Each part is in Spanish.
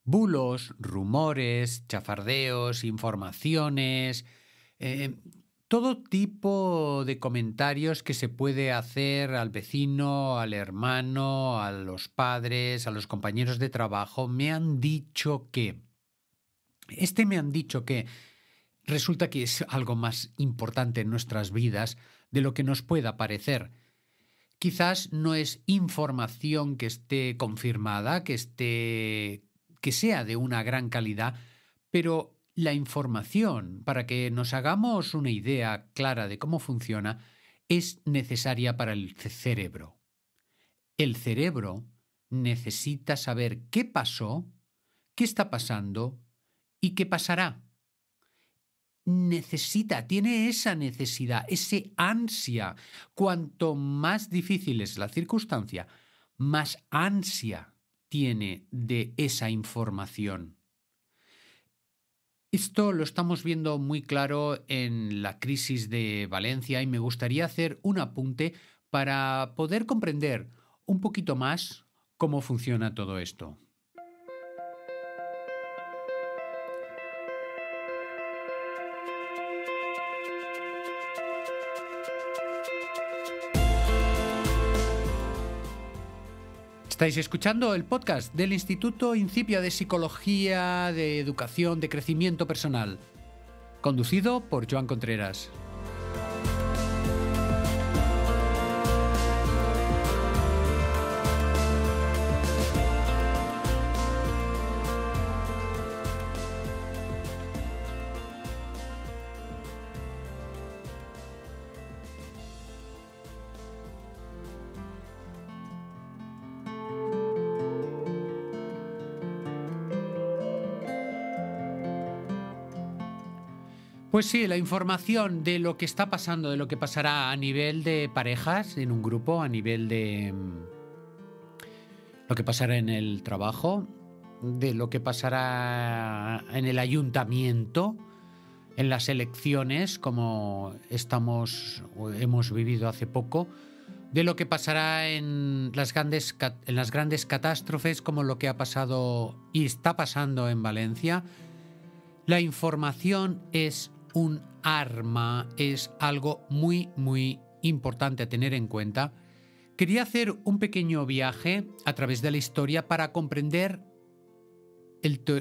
Bulos, rumores, chafardeos, informaciones, todo tipo de comentarios que se puede hacer al vecino, al hermano, a los padres, a los compañeros de trabajo. Me han dicho que. Me han dicho que resulta que es algo más importante en nuestras vidas de lo que nos pueda parecer. Quizás no es información que esté confirmada, que sea de una gran calidad, pero la información, para que nos hagamos una idea clara de cómo funciona, es necesaria para el cerebro. El cerebro necesita saber qué pasó, qué está pasando y qué pasará. Tiene esa necesidad, ese ansia. Cuanto más difícil es la circunstancia, más ansia tiene de esa información. Esto lo estamos viendo muy claro en la crisis de Valencia y me gustaría hacer un apunte para poder comprender un poquito más cómo funciona todo esto. Estáis escuchando el podcast del Instituto Incipia de Psicología, de Educación, de Crecimiento Personal, conducido por Joan Contreras. Pues sí, la información de lo que está pasando, de lo que pasará a nivel de parejas en un grupo, a nivel de lo que pasará en el trabajo, de lo que pasará en el ayuntamiento, en las elecciones, como hemos vivido hace poco, de lo que pasará en las grandes catástrofes, como lo que ha pasado y está pasando en Valencia. La información es un arma, es algo muy, muy importante a tener en cuenta. Quería hacer un pequeño viaje a través de la historia para comprender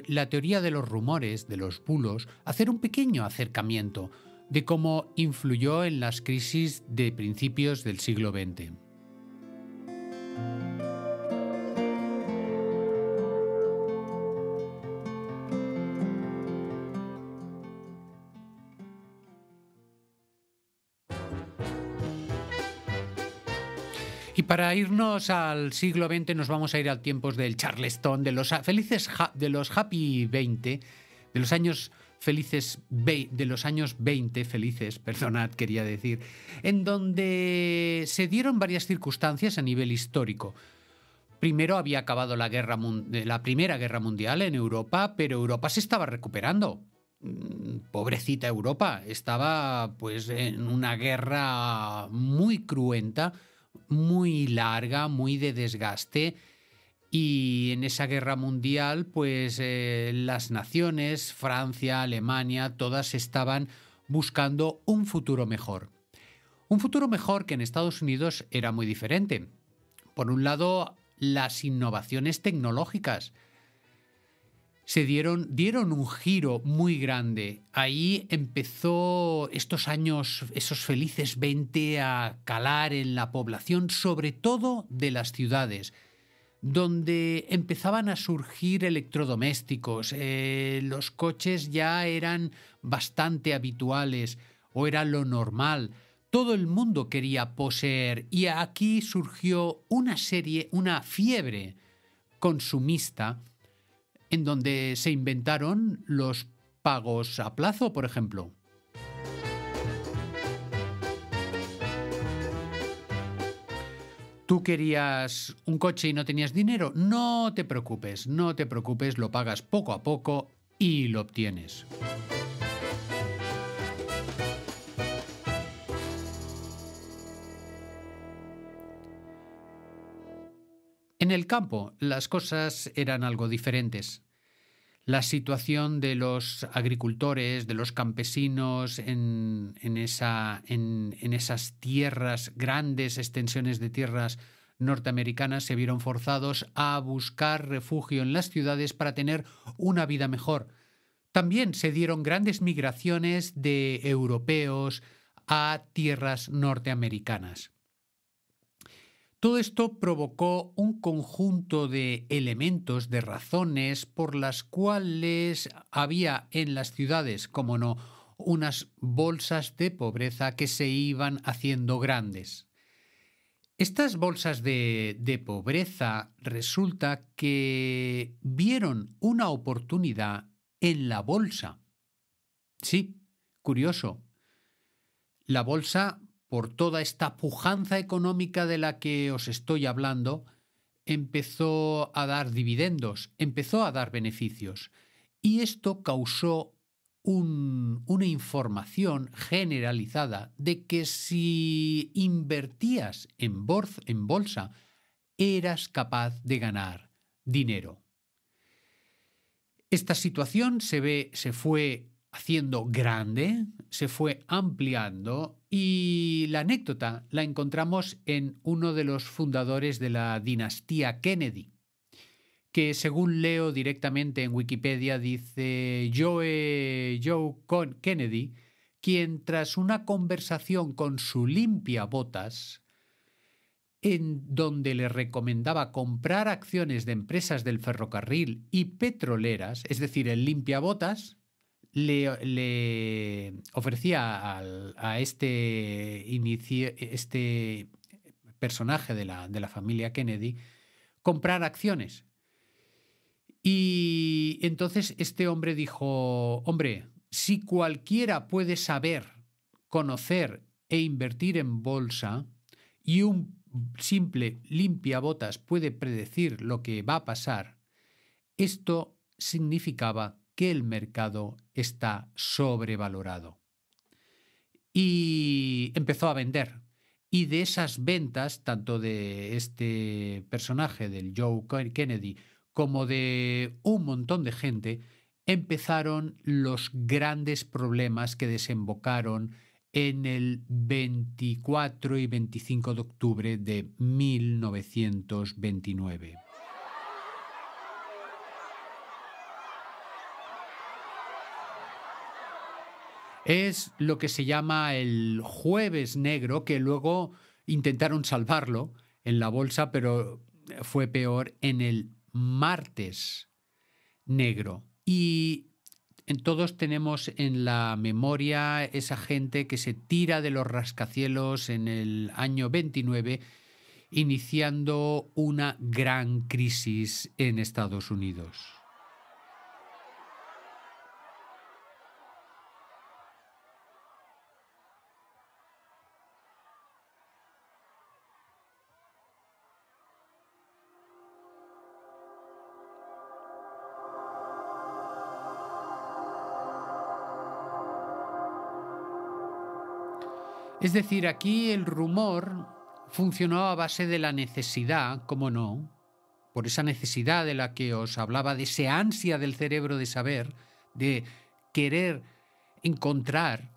la teoría de los rumores, de los bulos, hacer un pequeño acercamiento de cómo influyó en las crisis de principios del siglo XX. Y para irnos al siglo XX nos vamos a ir a tiempos del Charleston, de los Happy 20, de los años felices, de los años 20 felices, perdonad, quería decir, en donde se dieron varias circunstancias a nivel histórico. Primero había acabado la Primera Guerra Mundial en Europa, pero Europa se estaba recuperando. Pobrecita Europa, estaba pues en una guerra muy cruenta, muy larga, muy de desgaste, y en esa guerra mundial pues las naciones, Francia, Alemania, todas estaban buscando un futuro mejor. Un futuro mejor que en Estados Unidos era muy diferente. Por un lado, las innovaciones tecnológicas dieron un giro muy grande. Ahí empezó estos años, esos felices 20, a calar en la población, sobre todo de las ciudades, donde empezaban a surgir electrodomésticos. Los coches ya eran bastante habituales o era lo normal. Todo el mundo quería poseer y aquí surgió una fiebre consumista en donde se inventaron los pagos a plazo, por ejemplo. ¿Tú querías un coche y no tenías dinero? No te preocupes, lo pagas poco a poco y lo obtienes. En el campo las cosas eran algo diferentes. la situación de los agricultores, de los campesinos en esas tierras, grandes extensiones de tierras norteamericanas, se vieron forzados a buscar refugio en las ciudades para tener una vida mejor. También se dieron grandes migraciones de europeos a tierras norteamericanas. Todo esto provocó un conjunto de elementos, de razones por las cuales había en las ciudades, como no, unas bolsas de pobreza que se iban haciendo grandes. Estas bolsas de pobreza resulta que vieron una oportunidad en la bolsa. Sí, curioso. La bolsa, por toda esta pujanza económica de la que os estoy hablando, empezó a dar dividendos, empezó a dar beneficios. Y esto causó una información generalizada de que si invertías en bolsa, eras capaz de ganar dinero. Esta situación se fue haciendo grande, se fue ampliando y la anécdota la encontramos en uno de los fundadores de la dinastía Kennedy, que según leo directamente en Wikipedia dice Joe Kennedy, quien tras una conversación con su limpiabotas, en donde le recomendaba comprar acciones de empresas del ferrocarril y petroleras, es decir, el limpiabotas, le ofrecía a este personaje de la familia Kennedy comprar acciones. Y entonces este hombre dijo, hombre, si cualquiera puede saber, conocer e invertir en bolsa y un simple limpiabotas puede predecir lo que va a pasar, esto significaba que el mercado está sobrevalorado. Y empezó a vender. Y de esas ventas, tanto de este personaje, del Joe Kennedy, como de un montón de gente, empezaron los grandes problemas que desembocaron en el 24 y 25 de octubre de 1929. Es lo que se llama el Jueves Negro, que luego intentaron salvarlo en la bolsa, pero fue peor en el Martes Negro. Y todos tenemos en la memoria esa gente que se tira de los rascacielos en el año 29, iniciando una gran crisis en Estados Unidos. Es decir, aquí el rumor funcionó a base de la necesidad, cómo no, por esa necesidad de la que os hablaba, de esa ansia del cerebro de saber, de querer encontrar.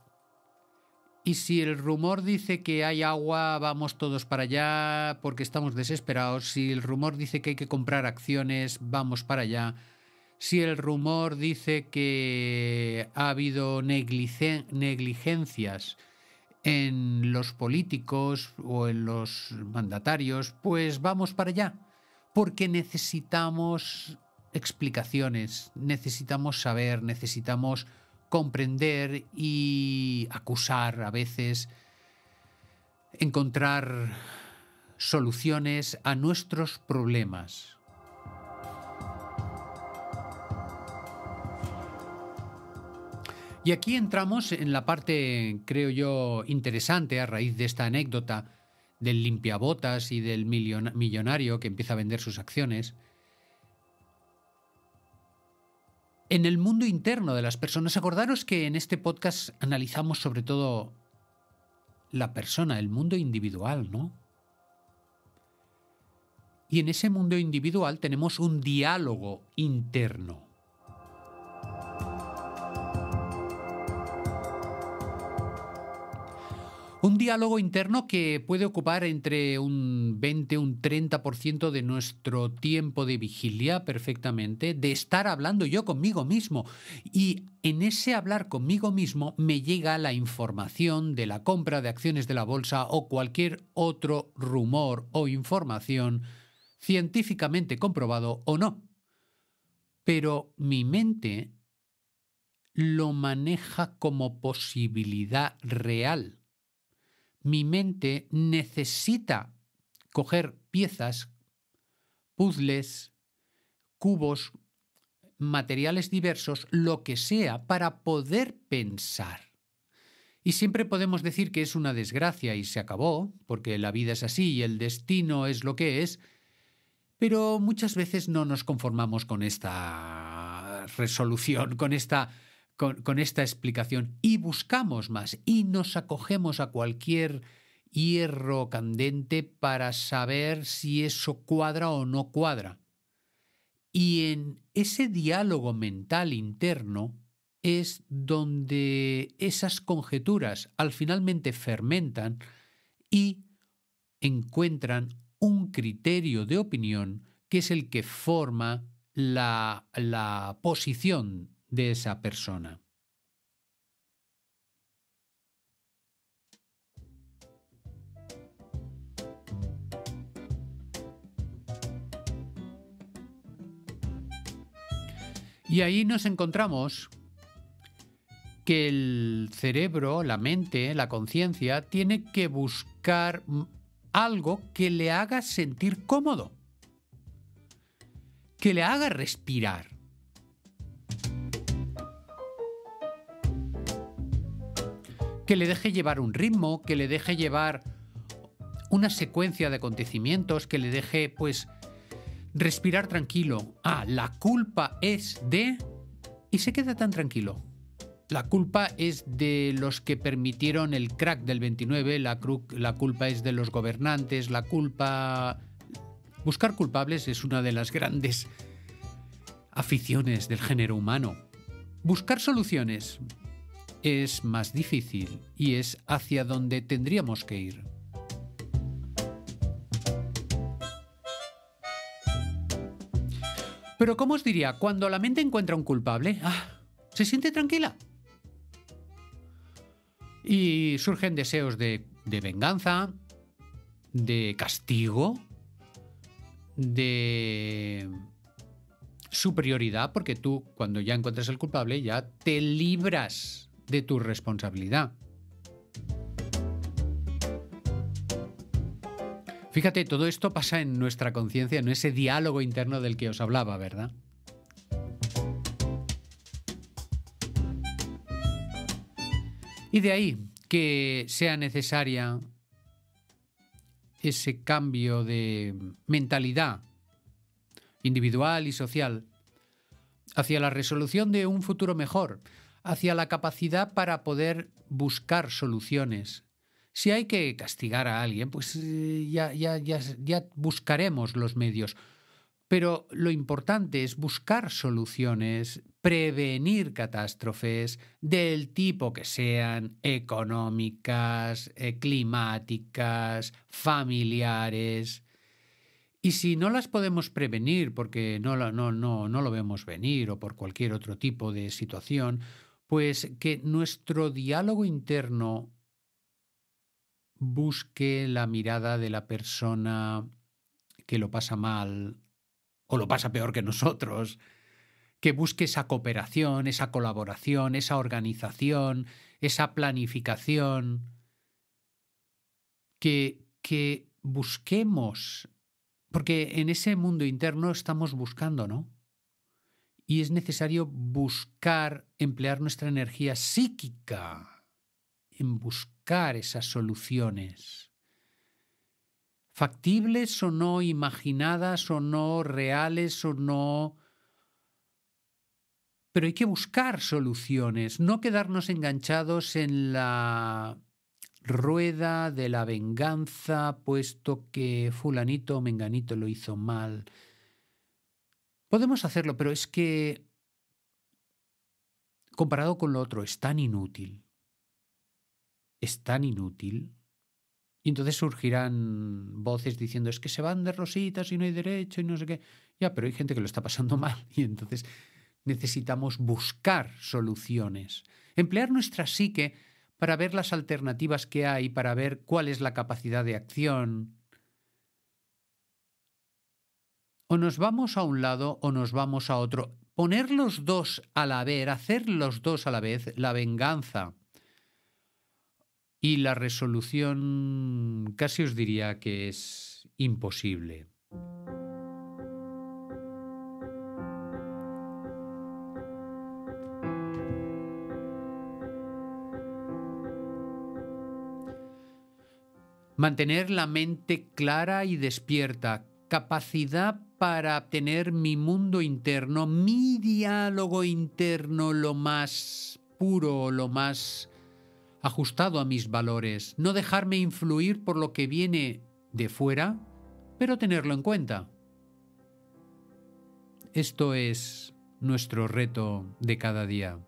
Y si el rumor dice que hay agua, vamos todos para allá porque estamos desesperados. Si el rumor dice que hay que comprar acciones, vamos para allá. Si el rumor dice que ha habido negligencias en los políticos o en los mandatarios, pues vamos para allá, porque necesitamos explicaciones, necesitamos saber, necesitamos comprender y acusar a veces, encontrar soluciones a nuestros problemas. Y aquí entramos en la parte, creo yo, interesante a raíz de esta anécdota del limpiabotas y del millonario que empieza a vender sus acciones. En el mundo interno de las personas, acordaros que en este podcast analizamos sobre todo la persona, el mundo individual, ¿no? Y en ese mundo individual tenemos un diálogo interno. Un diálogo interno que puede ocupar entre un 20, un 30% de nuestro tiempo de vigilia perfectamente, de estar hablando yo conmigo mismo. Y en ese hablar conmigo mismo me llega la información de la compra de acciones de la bolsa o cualquier otro rumor o información científicamente comprobado o no. Pero mi mente lo maneja como posibilidad real. Mi mente necesita coger piezas, puzzles, cubos, materiales diversos, lo que sea, para poder pensar. Y siempre podemos decir que es una desgracia y se acabó, porque la vida es así y el destino es lo que es, pero muchas veces no nos conformamos con esta resolución, con esta explicación, y buscamos más y nos acogemos a cualquier hierro candente para saber si eso cuadra o no cuadra. Y en ese diálogo mental interno es donde esas conjeturas al finalmente fermentan y encuentran un criterio de opinión que es el que forma la posición de esa persona. Y ahí nos encontramos que el cerebro, la mente, la conciencia, tiene que buscar algo que le haga sentir cómodo, que le haga respirar. Que le deje llevar un ritmo, que le deje llevar una secuencia de acontecimientos, que le deje, pues, respirar tranquilo. Ah, la culpa es de... Y se queda tan tranquilo. La culpa es de los que permitieron el crack del 29, la culpa es de los gobernantes, la culpa... Buscar culpables es una de las grandes aficiones del género humano. Buscar soluciones es más difícil y es hacia donde tendríamos que ir. Pero ¿cómo os diría? Cuando la mente encuentra un culpable, se siente tranquila. Y surgen deseos de venganza, de castigo, de superioridad, porque tú, cuando ya encuentras el culpable, ya te libras de tu responsabilidad. Fíjate, todo esto pasa en nuestra conciencia, en ese diálogo interno del que os hablaba, ¿verdad? Y de ahí que sea necesaria ese cambio de mentalidad individual y social hacia la resolución de un futuro mejor, hacia la capacidad para poder buscar soluciones. Si hay que castigar a alguien, pues ya buscaremos los medios. Pero lo importante es buscar soluciones, prevenir catástrofes del tipo que sean económicas, climáticas, familiares. Y si no las podemos prevenir porque no lo vemos venir o por cualquier otro tipo de situación, pues que nuestro diálogo interno busque la mirada de la persona que lo pasa mal o lo pasa peor que nosotros, que busque esa cooperación, esa colaboración, esa organización, esa planificación, que busquemos, porque en ese mundo interno estamos buscando, ¿no? Y es necesario buscar, emplear nuestra energía psíquica en buscar esas soluciones. Factibles o no, imaginadas o no, reales o no. Pero hay que buscar soluciones, no quedarnos enganchados en la rueda de la venganza, puesto que fulanito o menganito lo hizo mal. Podemos hacerlo, pero es que comparado con lo otro es tan inútil. Es tan inútil Y entonces surgirán voces diciendo, es que se van de rositas y no hay derecho y no sé qué. Ya, pero hay gente que lo está pasando mal y entonces necesitamos buscar soluciones. Emplear nuestra psique para ver las alternativas que hay, para ver cuál es la capacidad de acción. O nos vamos a un lado o nos vamos a otro. Poner los dos a la vez, hacer los dos a la vez, la venganza y la resolución, casi os diría que es imposible. Mantener la mente clara y despierta, capacidad para tener mi mundo interno, mi diálogo interno lo más puro, lo más ajustado a mis valores, no dejarme influir por lo que viene de fuera, pero tenerlo en cuenta. Esto es nuestro reto de cada día.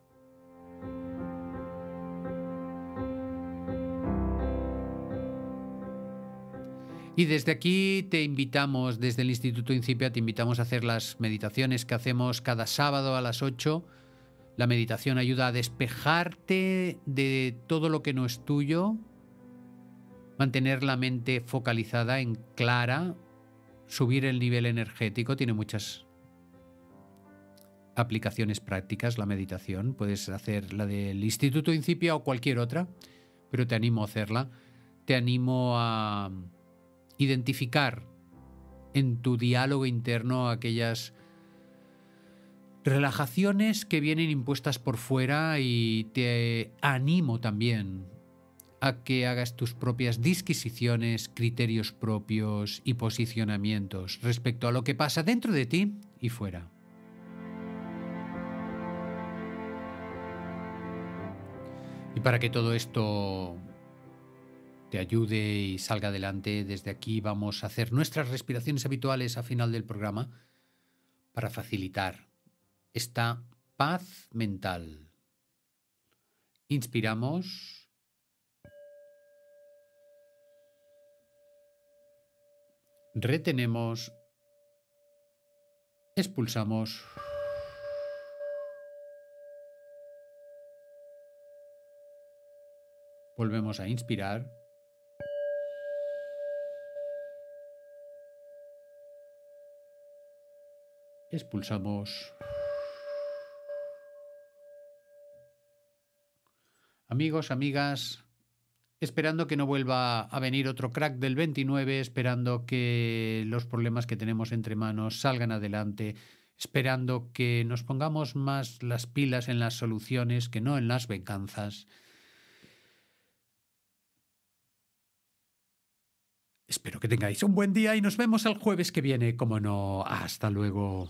Y desde aquí te invitamos, desde el Instituto Incipia, te invitamos a hacer las meditaciones que hacemos cada sábado a las 8. La meditación ayuda a despejarte de todo lo que no es tuyo, mantener la mente focalizada en clara, subir el nivel energético. Tiene muchas aplicaciones prácticas la meditación. Puedes hacer la del Instituto Incipia o cualquier otra, pero te animo a hacerla. Te animo a identificar en tu diálogo interno aquellas relajaciones que vienen impuestas por fuera y te animo también a que hagas tus propias disquisiciones, criterios propios y posicionamientos respecto a lo que pasa dentro de ti y fuera. Y para que todo esto te ayude y salga adelante, desde aquí vamos a hacer nuestras respiraciones habituales a final del programa para facilitar esta paz mental. Inspiramos. Retenemos. Expulsamos. Volvemos a inspirar. Expulsamos. Amigos, amigas, esperando que no vuelva a venir otro crack del 29, esperando que los problemas que tenemos entre manos salgan adelante, esperando que nos pongamos más las pilas en las soluciones que no en las venganzas. Espero que tengáis un buen día y nos vemos el jueves que viene, como no. Hasta luego.